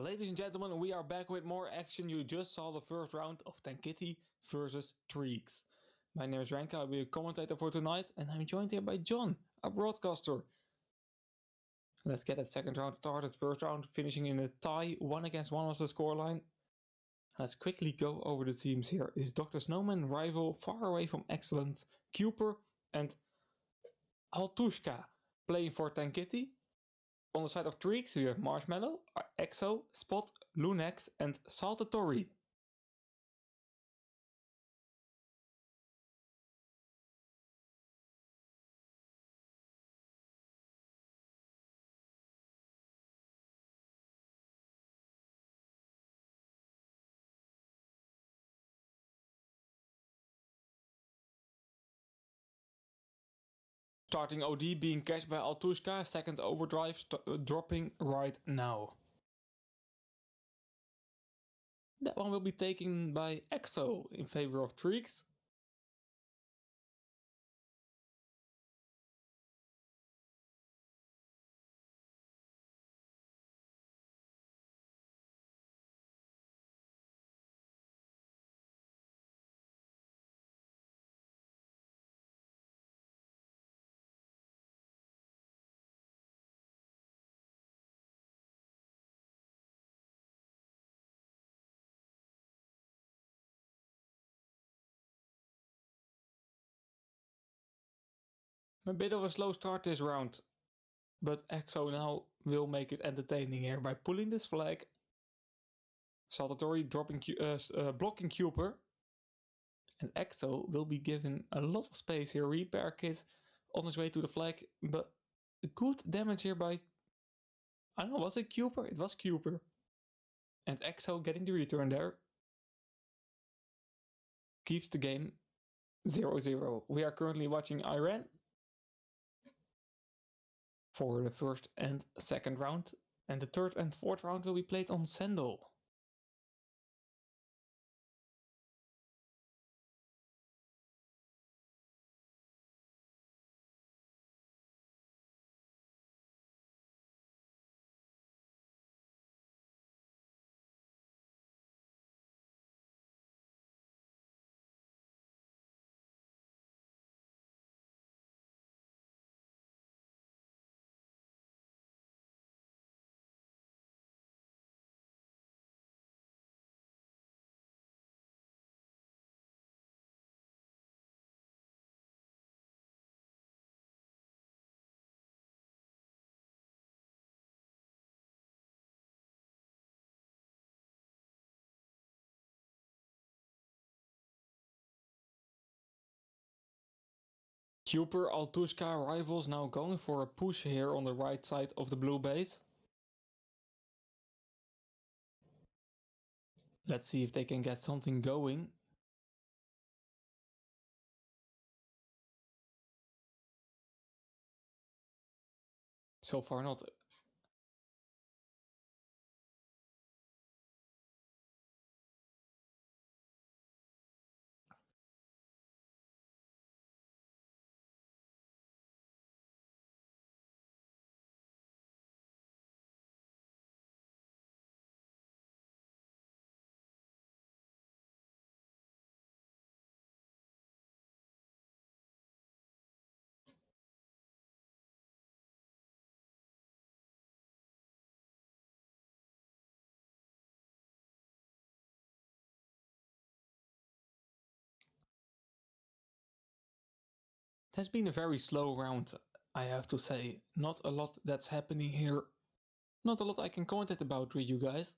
Ladies and gentlemen, we are back with more action. You just saw the first round of TANKITTY versus TREEX. My name is Renka, I'll be a commentator for tonight, and I'm joined here by John, a broadcaster. Let's get that second round started. First round finishing in a tie, 1-1 was the scoreline. Let's quickly go over the teams here. Is Dr. Snowman rival far away from excellent, Cooper and Altushka playing for TANKITTY. On the side of TREEX, we have Marshmallow, Exo, Spot, Lunex, and Saltatori. Starting OD being catched by Altushka, second overdrive dropping right now. That one will be taken by Exo in favor of TREEX. A bit of a slow start this round, but Exo now will make it entertaining here by pulling this flag. Saltatori blocking Cooper. And Exo will be given a lot of space here. Repair kit on his way to the flag, but good damage here by... I don't know, was it Cooper? It was Cooper. And Exo getting the return there. Keeps the game 0-0. We are currently watching Iran for the first and second round. And the third and fourth round will be played on Sendel. Cooper, Altushka rivals now going for a push here on the right side of the blue base. Let's see if they can get something going. So far not. It has been a very slow round, I have to say. Not a lot that's happening here. Not a lot I can comment about with you guys.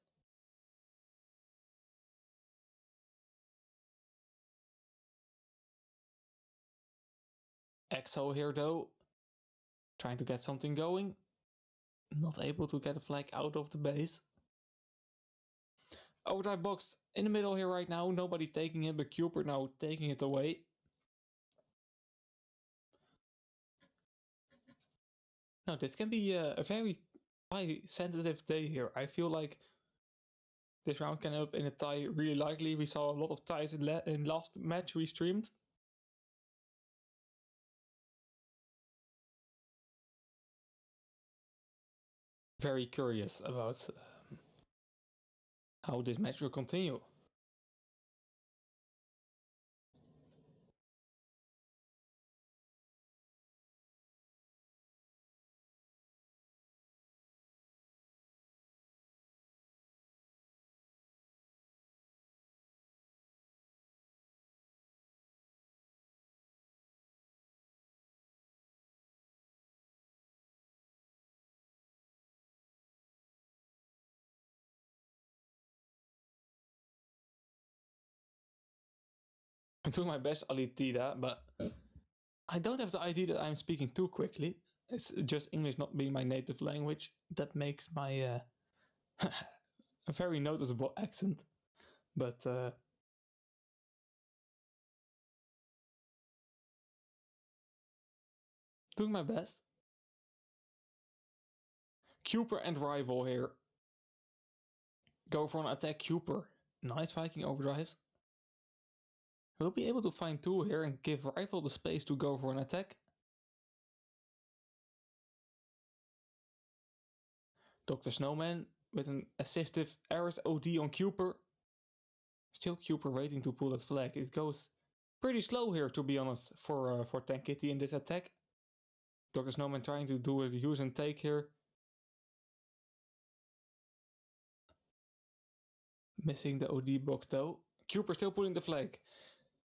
Exo here though, trying to get something going. Not able to get a flag out of the base. Overdrive box in the middle here right now. Nobody taking it, but Cooper now taking it away. Now this can be a very high sensitive day here. I feel like this round can end up in a tie really likely. We saw a lot of ties in last match we streamed. Very curious about how this match will continue. I'm doing my best, Alitida, but I don't have the idea that I'm speaking too quickly. It's just English not being my native language that makes my a very noticeable accent. But doing my best. Cooper and Rival here. Go for an attack, Cooper. Nice Viking overdrives. We'll be able to find 2 here and give Rival the space to go for an attack. Dr. Snowman with an assistive Ares OD on Cooper. Still Cooper waiting to pull that flag. It goes pretty slow here, to be honest, for TANKITTY in this attack. Dr. Snowman trying to do a use and take here. Missing the OD box though. Cooper still pulling the flag.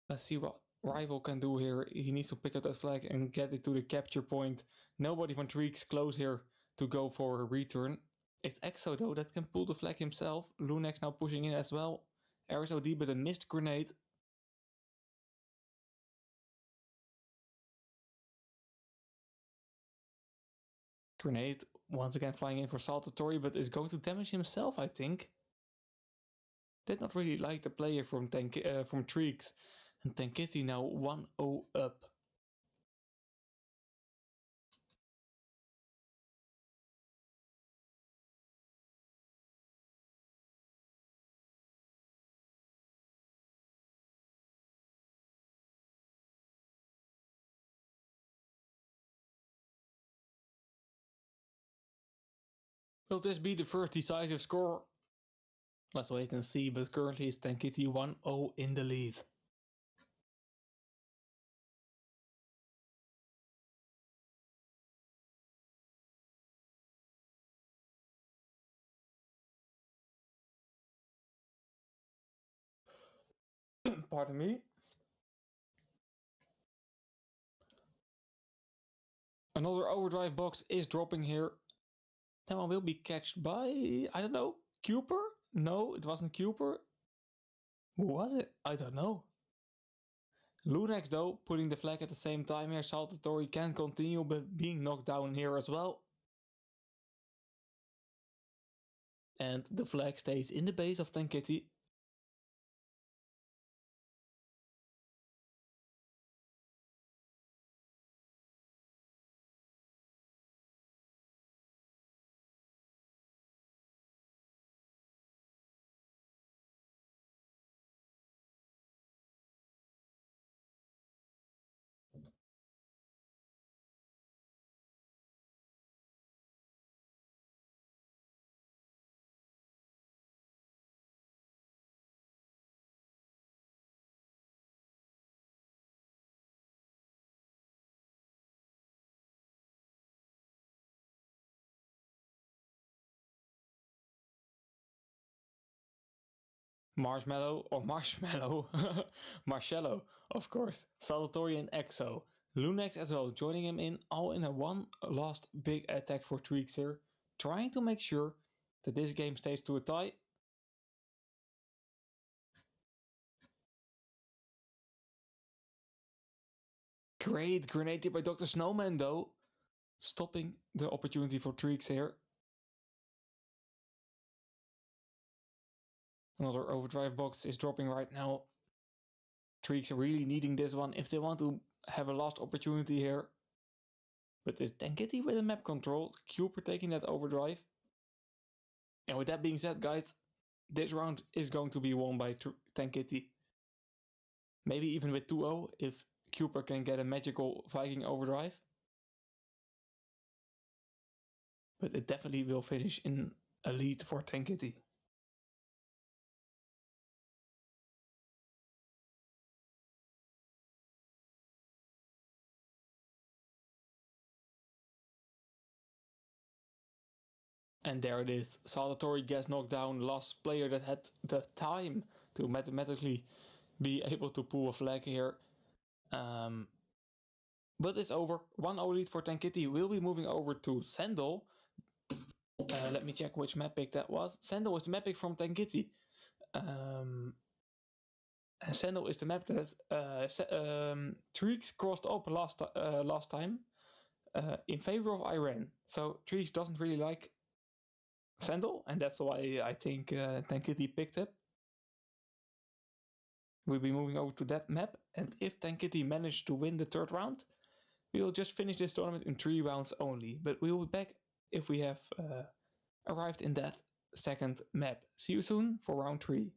Let's see what Rival can do here. He needs to pick up that flag and get it to the capture point. Nobody from TREEX close here to go for a return. It's Exo though that can pull the flag himself. Lunax now pushing in as well. Ares OD but a missed grenade. Grenade once again flying in for Saltatory, but is going to damage himself, I think. Did not really like the player from TREEX. And TANKITTY now 1-0 up. Will this be the first decisive score? Let's wait and see, but currently it's TANKITTY 1-0 in the lead. Pardon me. Another overdrive box is dropping here. That one will be catched by, I don't know, Cooper? No, it wasn't Cooper. Who was it? I don't know. Lunax though, putting the flag at the same time here. Saltatory can continue, but being knocked down here as well. And the flag stays in the base of TANKITTY. Marshmallow or Marshmallow? Marcello, of course. Salvatore and Exo. Lunax as well, joining him in, all in a one last big attack for TREEX here. Trying to make sure that this game stays to a tie. Great grenade hit by Dr. Snowman though. Stopping the opportunity for TREEX here. Another overdrive box is dropping right now. TREEX are really needing this one if they want to have a last opportunity here. But this TANKITTY with a map control, Cooper taking that overdrive. And with that being said, guys, this round is going to be won by TANKITTY. Maybe even with 2-0 if Cooper can get a magical Viking overdrive. But it definitely will finish in a lead for TANKITTY. And there it is. Salvatore gets knocked down. Last player that had the time to mathematically be able to pull a flag here. But it's over. 1-0 lead for TANKITTY. We'll be moving over to Sandal. Let me check which map pick that was. Sandal was the map pick from TANKITTY. Sandal is the map that TREEX crossed up last time in favor of Iran. So TREEX doesn't really like Sandal, and that's why I think TANKITTY picked it. We'll be moving over to that map, and if TANKITTY managed to win the third round, we will just finish this tournament in 3 rounds only. But we will be back if we have arrived in that second map. See you soon for round 3.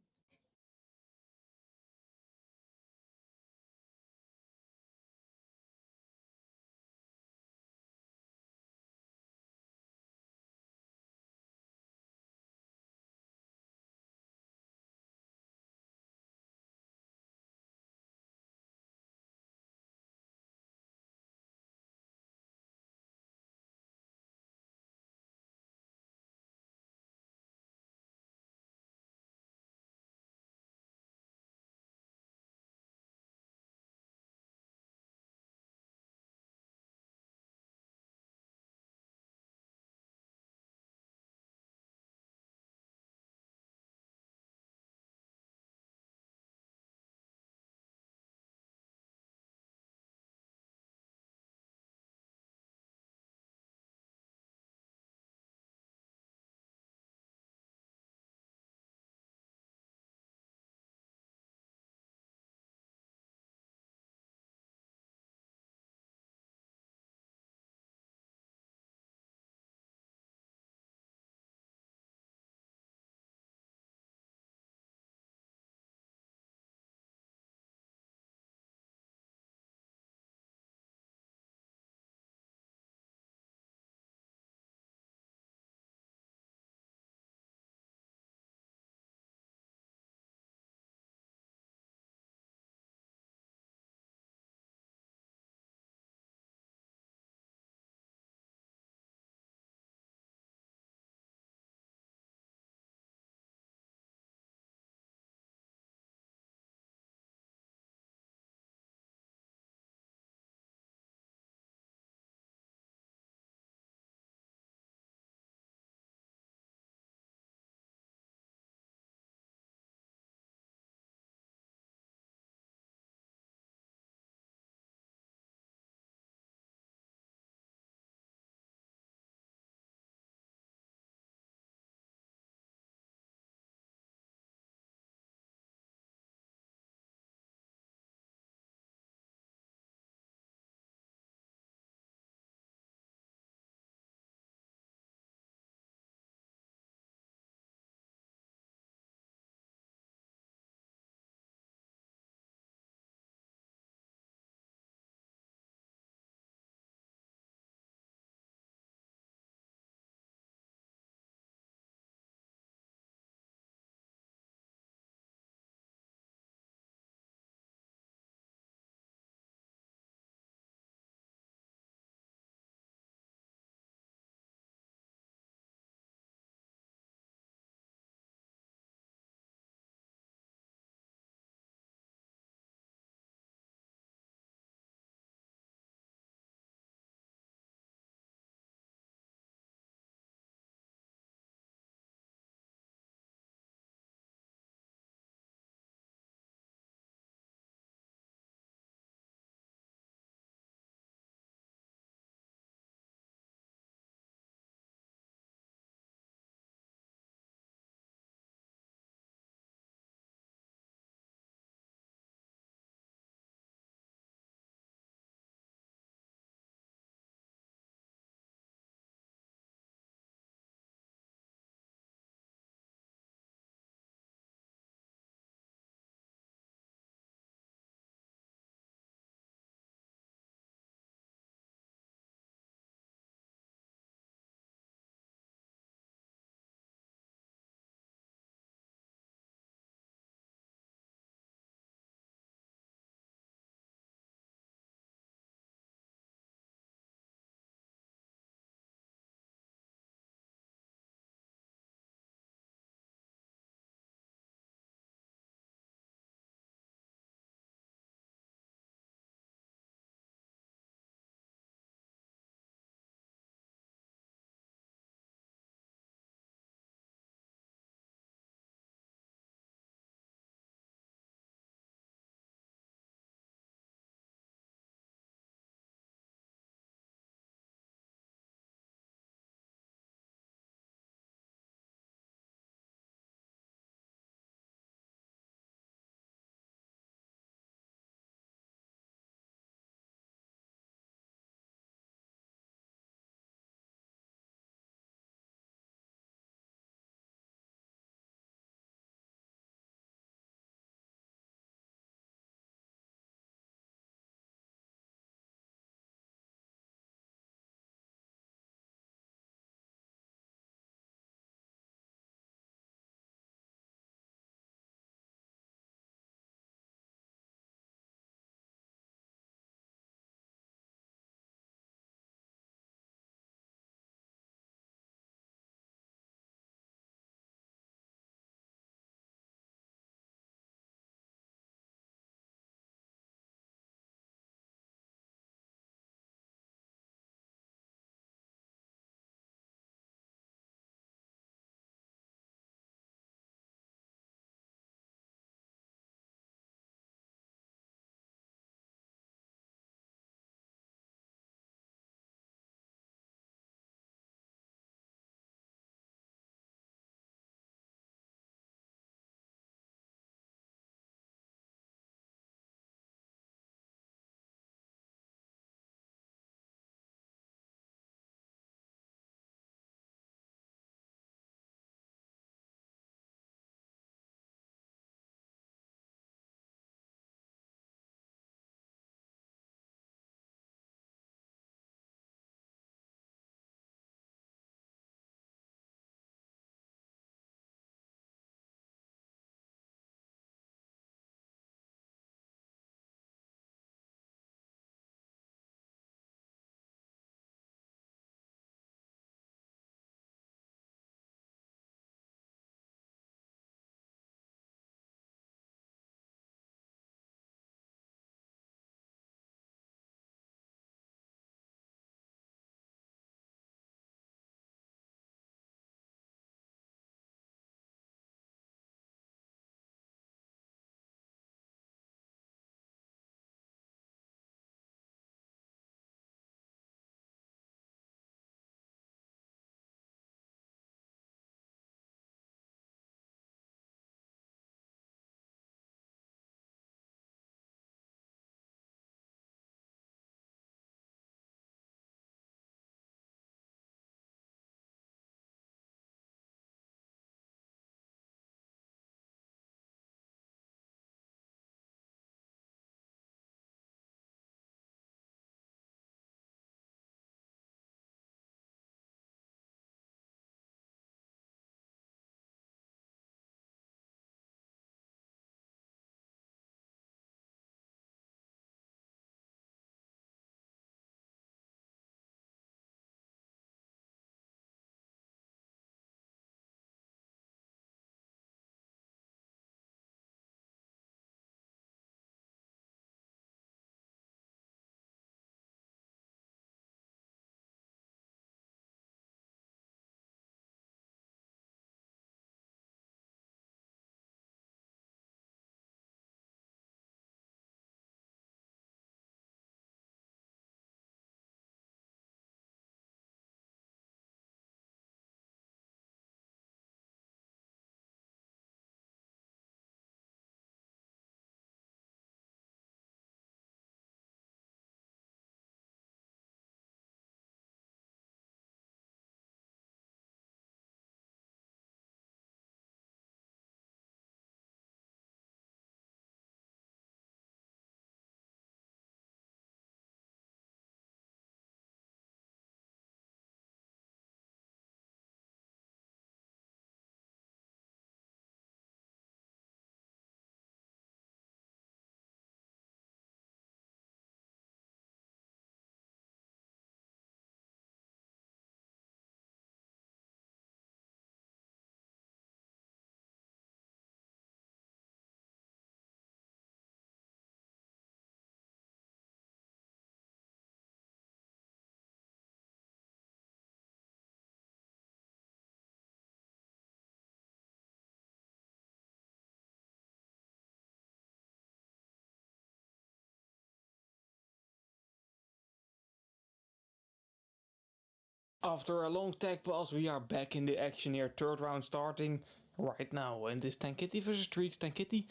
After a long tag pause, we are back in the action here. Third round starting right now. And this TANKITTY versus TREEX. TANKITTY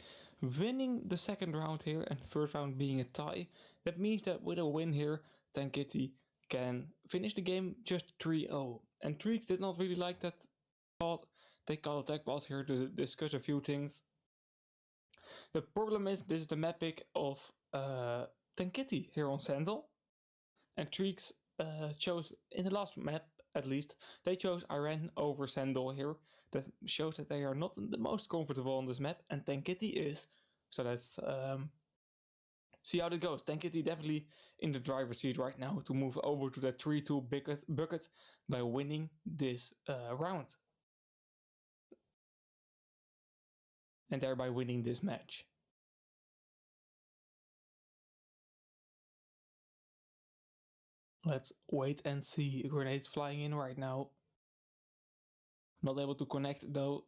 winning the second round here and first round being a tie. That means that with a win here, TANKITTY can finish the game just 3-0. And TREEX did not really like that thought. They called a tag pause here to discuss a few things. The problem is this is the map pick of TANKITTY here on Sandal. And TREEX chose, in the last map at least, they chose Iran over Sandal here. That shows that they are not the most comfortable on this map, and TANKITTY is. So let's see how it goes. TANKITTY definitely in the driver's seat right now to move over to that 3-2 bucket by winning this round. And thereby winning this match. Let's wait and see. Grenades flying in right now. Not able to connect though.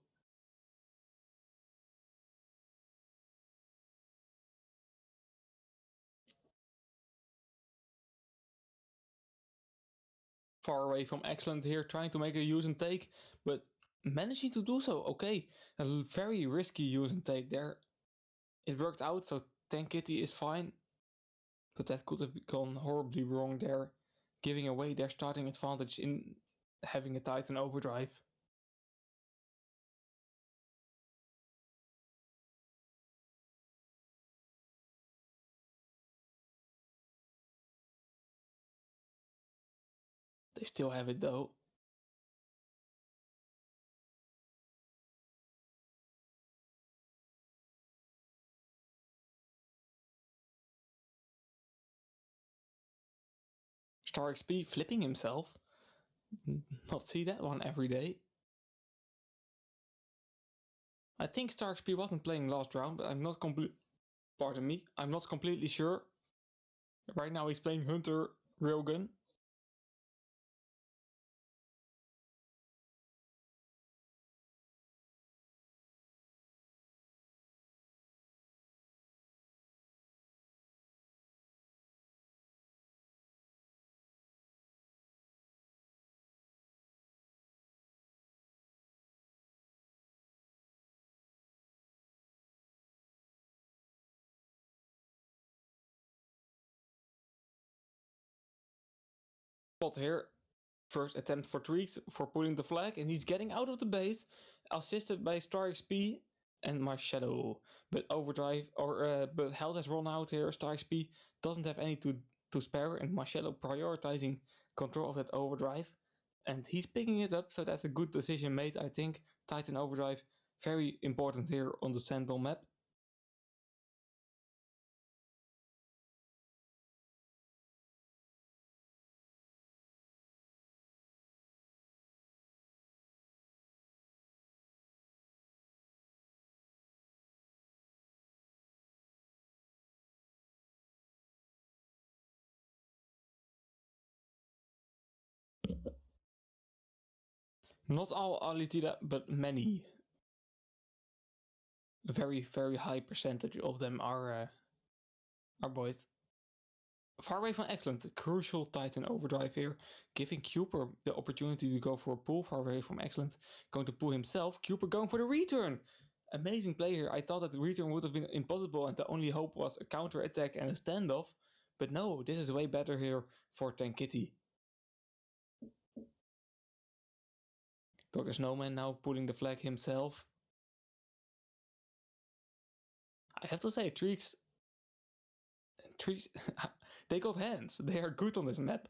Far away from excellent here, trying to make a use and take, but managing to do so. Okay, a very risky use and take there. It worked out, so TANKITTY is fine, but that could have gone horribly wrong there, giving away their starting advantage in having a Titan overdrive. They still have it though. Star XP flipping himself. Not see that one every day. I think Star XP wasn't playing last round, but I'm not pardon me, I'm not completely sure. Right now he's playing Hunter Railgun. Spot here. First attempt for TREEX for pulling the flag, and he's getting out of the base, assisted by Star XP and my Shadow. But overdrive but health has run out here. Star XP doesn't have any to spare, and my Shadow prioritizing control of that overdrive, and he's picking it up. So that's a good decision made, I think. Titan overdrive, very important here on the Sentinel map. Not all Alitida, but many. A very, very high percentage of them are boys. Far away from excellent, crucial Titan overdrive here, giving Cooper the opportunity to go for a pull. Far away from excellent, going to pull himself. Cooper going for the return. Amazing play here. I thought that the return would have been impossible and the only hope was a counter attack and a standoff. But no, this is way better here for TANKITTY. Dr. Snowman now pulling the flag himself. I have to say, TREEX, they got hands. They are good on this map.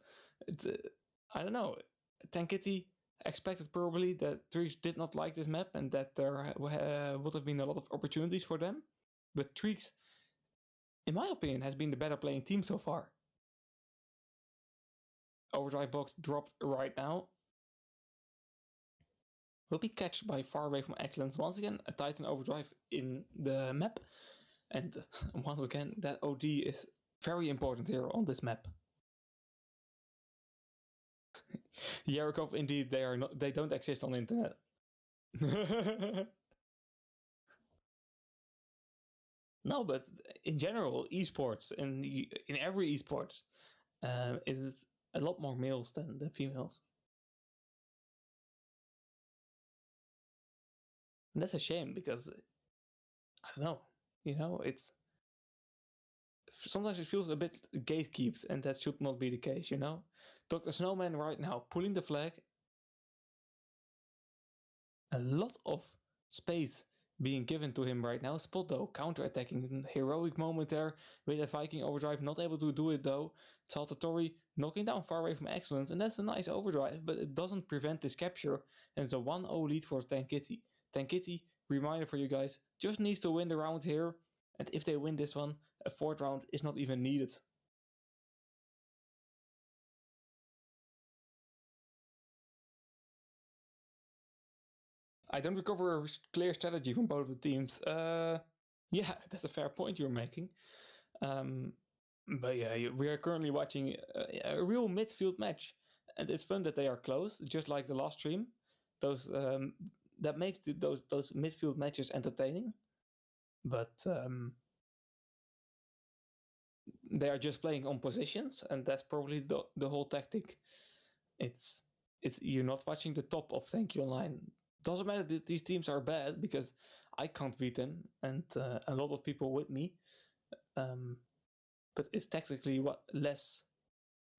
I don't know. TANKITTY expected probably that TREEX did not like this map and that there would have been a lot of opportunities for them. But TREEX, in my opinion, has been the better playing team so far. Overdrive box dropped right now. Will be catched by far away from excellence. Once again, a Titan overdrive in the map. And once again, that OD is very important here on this map. Yarikov, indeed, they don't exist on the internet. No, but in general, esports, in every esports, is a lot more males than the females. And that's a shame because, I don't know, it's sometimes it feels a bit gatekept, and that should not be the case, Dr. Snowman right now pulling the flag. A lot of space being given to him right now. Spot though, counter-attacking, heroic moment there with a Viking overdrive, not able to do it though. Saltatori knocking down far away from excellence, and that's a nice overdrive, but it doesn't prevent this capture, and it's a 1-0 lead for TANKITTY. TANKITTY, reminder for you guys, just needs to win the round here, and if they win this one, a fourth round is not even needed. I don't recover a clear strategy from both of the teams. Yeah, that's a fair point you're making. But yeah, we are currently watching a real midfield match, and it's fun that they are close, just like the last stream. Those that makes those midfield matches entertaining. But they are just playing on positions, and that's probably the whole tactic. It's you're not watching the top of Thank You Online. Doesn't matter that these teams are bad because I can't beat them, and a lot of people with me. But it's tactically less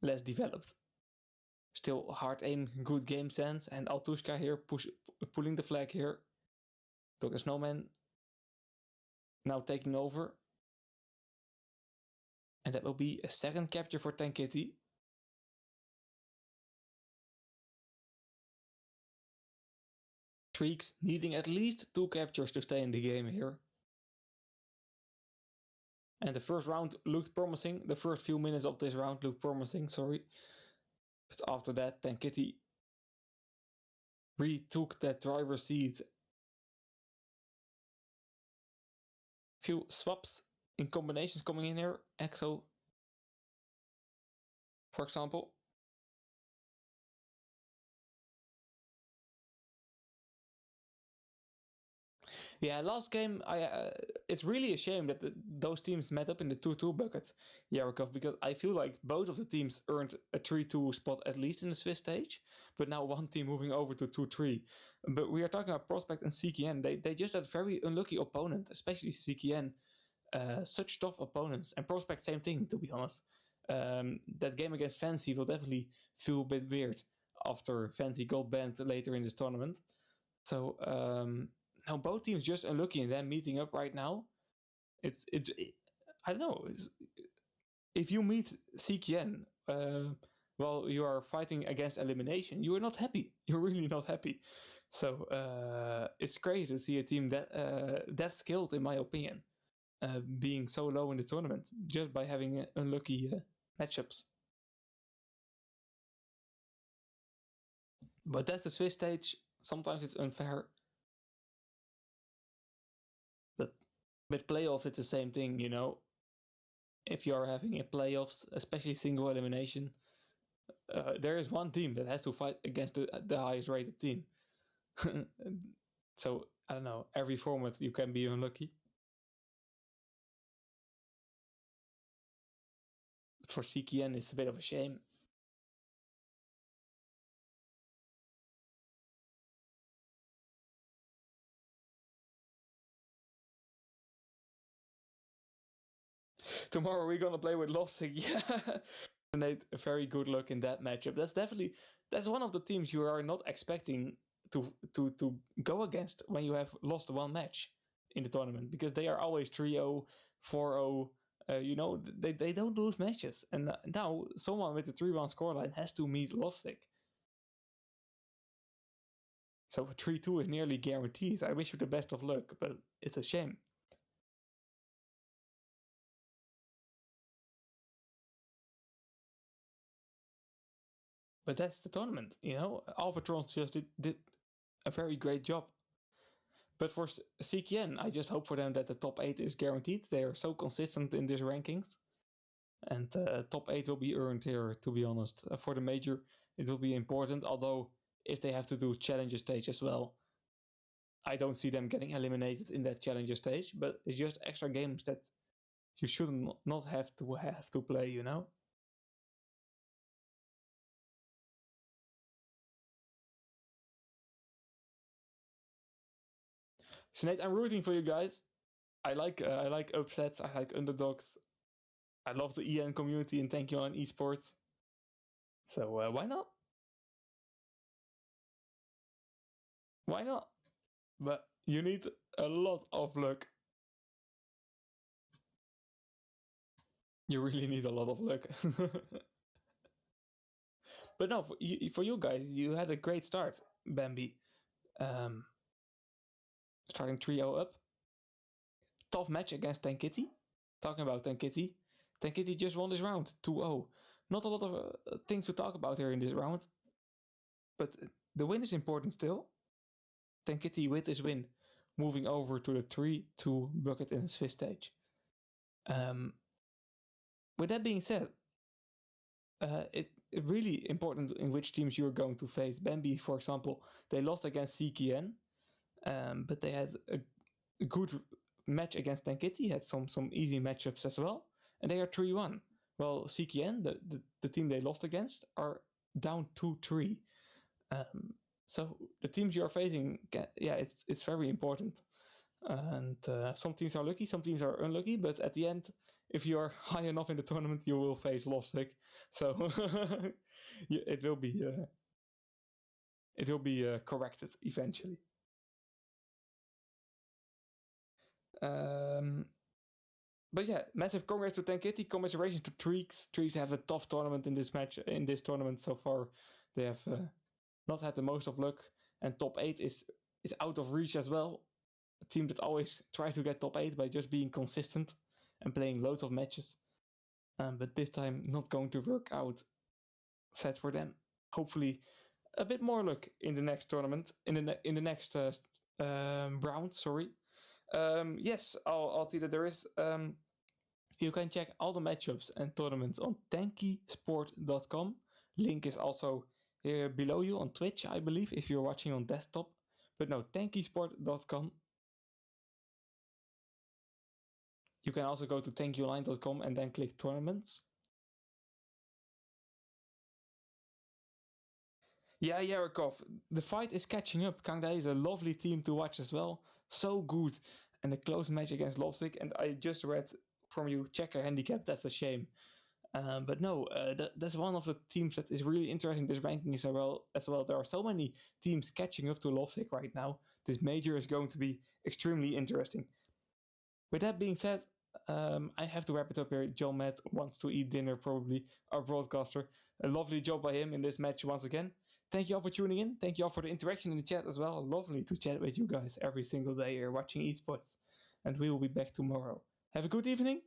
developed. Still hard aim, good game sense, and Altushka here pulling the flag here. Dr. Snowman now taking over. And that will be a second capture for TANKITTY. TREEX needing at least 2 captures to stay in the game here. And the first round looked promising. The first few minutes of this round looked promising, sorry. But after that, TANKITTY retook that driver's seat. Few swaps in combinations coming in here. EXO, for example. Yeah, last game, it's really a shame that those teams met up in the 2-2 bucket, Yarikov, because I feel like both of the teams earned a 3-2 spot at least in the Swiss stage, but now one team moving over to 2-3. But we are talking about Prospect and CKN. They just had very unlucky opponent, especially CKN. Such tough opponents. And Prospect, same thing, to be honest. That game against Fancy will definitely feel a bit weird after Fancy got banned later in this tournament. So now both teams just unlucky and then meeting up right now. It's I don't know. If you meet CKN while you are fighting against elimination, you are not happy. You're really not happy. So it's great to see a team that skilled, in my opinion, being so low in the tournament just by having unlucky matchups. But that's the Swiss stage. Sometimes it's unfair. But with playoffs, it's the same thing, If you are having a playoffs, especially single elimination, there is one team that has to fight against the highest rated team. So, I don't know, every format you can be unlucky. But for CKN, it's a bit of a shame. Tomorrow we're gonna play with Lossig. Yeah. Nate, very good luck in that matchup. That's one of the teams you are not expecting to go against when you have lost one match in the tournament, because they are always 3-0, 4-0. They don't lose matches, and now someone with the 3-1 scoreline has to meet Lustig. So 3-2 is nearly guaranteed. I wish you the best of luck, but it's a shame. But that's the tournament, Alphatrons just did a very great job. But for CKN, I just hope for them that the top 8 is guaranteed. They are so consistent in these rankings. And top 8 will be earned here, to be honest. For the major, it will be important. Although, if they have to do challenger stage as well, I don't see them getting eliminated in that challenger stage. But it's just extra games that you should not have to play, Sinead, I'm rooting for you guys. I like upsets. I like underdogs. I love the EN community and thank you on esports. So why not? Why not? But you need a lot of luck. You really need a lot of luck. But no, for you guys, you had a great start, Bambi. Starting 3-0 up. Tough match against TANKITTY. Talking about TANKITTY. TANKITTY just won this round, 2-0. Not a lot of things to talk about here in this round. But the win is important still. TANKITTY with his win, moving over to the 3-2 bucket in the Swiss stage. With that being said, it really important in which teams you're going to face. Bambi, for example, they lost against CKN, but they had a good match against TANKITTY, had some easy matchups as well, and they are 3-1. Well, CKN, the team they lost against, are down 2-3. So the teams you are facing, it's very important. And some teams are lucky, some teams are unlucky, but at the end, if you are high enough in the tournament, you will face Lovesick. So it will be corrected eventually. But yeah, massive congrats to TANKITTY, commiserations to TREEX. TREEX have a tough tournament in this tournament so far. They have not had the most of luck, and top 8 is out of reach as well. A team that always tries to get top 8 by just being consistent and playing loads of matches. But this time not going to work out. Sad for them. Hopefully a bit more luck in the next tournament, in the next round, sorry. Yes, I'll tell you that there is... you can check all the matchups and tournaments on tankysport.com. Link is also here below you on Twitch, I believe, if you're watching on desktop. But no, tankysport.com. You can also go to tankyonline.com and then click tournaments. Yeah, Yarikov. The fight is catching up. Kangdai is a lovely team to watch as well. So good. And a close match against Lovesick. And I just read from you, checker handicap. That's a shame. But no, that's one of the teams that is really interesting. This ranking is as well. There are so many teams catching up to Lovesick right now. This major is going to be extremely interesting. With that being said, I have to wrap it up here. John Matt wants to eat dinner, probably, our broadcaster. A lovely job by him in this match once again. Thank you all for tuning in. Thank you all for the interaction in the chat as well. Lovely to chat with you guys every single day here watching esports. And we will be back tomorrow. Have a good evening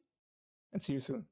and see you soon.